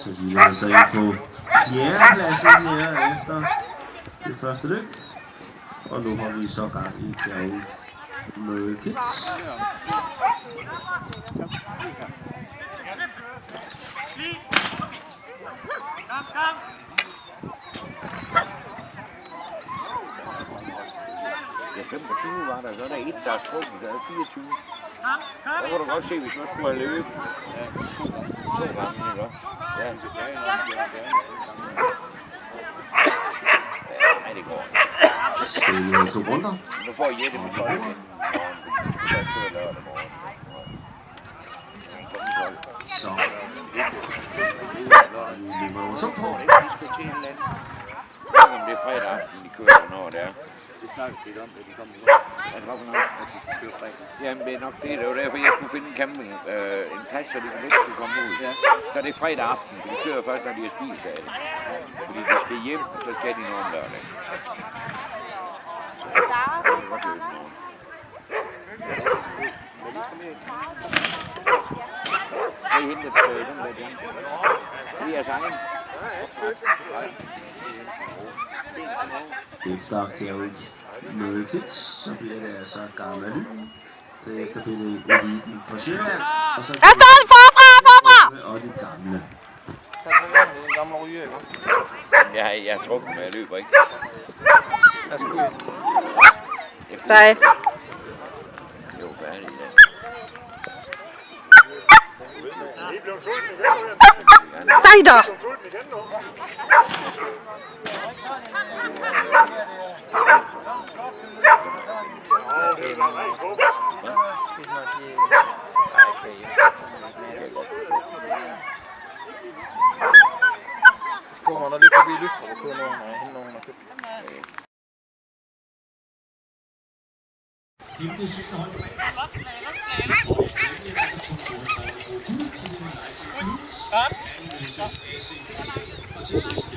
Så de lader sig ind på fjerdepladsen her efter det første løb. Og nu har vi så gang i Kjærulf med Kids. Ja, 25 var der, så er der et, der er trukket, der er 24. Der kunne du godt se, hvis man skulle have løbet. Ja, to gange, ikke også? Ja, tilbage. Nej, det går ikke. Spiller to runder. Nu får Jette med 12 igen. Jeg kører lørdag morgen. Så. Vi løber over så på. Vi skal til en eller anden. Om det er fredag aften, de kører, hvornår det er. Det snakker lidt om, at de kommer i Er det godt for noget? at de skal køre fredag. Jamen, det er nok det. Det var derfor, jeg skulle finde en camping, en plads, så de kan ikke kunne komme ud. Ja. Så det er fredag aften, for de kører først, når de har spist af det. Fordi de skal hjem, og så skal de noget om lørdag. Så det er godt løbet nogen. Har I hentet den der der? Det er jeres egen. Efter Kjærulf med Kids, så bliver det altså Gamle Lyn. Derefter bliver det Eliten fra Sjælland. Og så Jeg står forfra! Og de gamle. Så er det en gammel ryger, ikke? Jeg har trukket mig, jeg løber ikke. Hvad skulle jeg? Sej. Jo, færdig, ja. Sej da! Skåren er lidt forbi Lystrup og kører nogen og købt. Femte sidste hold. Og til sidst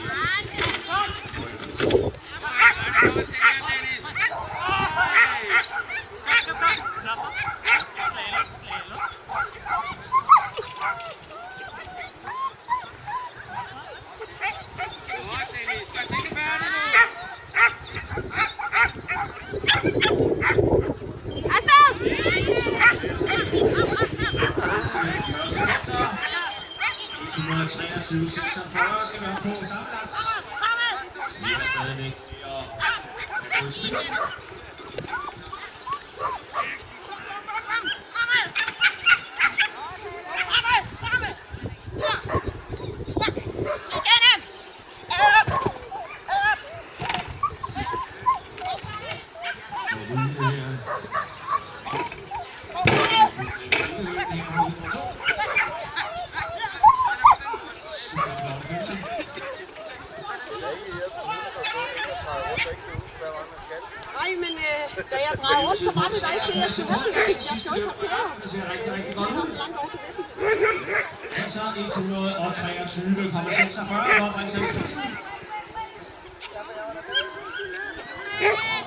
nummer 23, 46 skal være på sammenlagt. Vi er stadigvæk ved at få spidsen. Nej, men da jeg drejer rundt, så var det der ikke flere sekunder. Sidste løb, det ser rigtig, rigtig godt ud. Altså 123,46 for Brændsel Spidsen.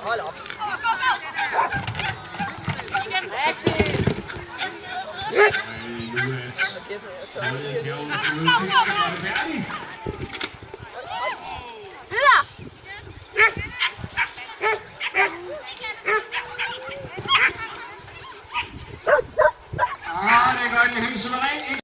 Hold op. Nu er det Kjærulf ude i Kids, er det færdig? Det gør de helt suverænt.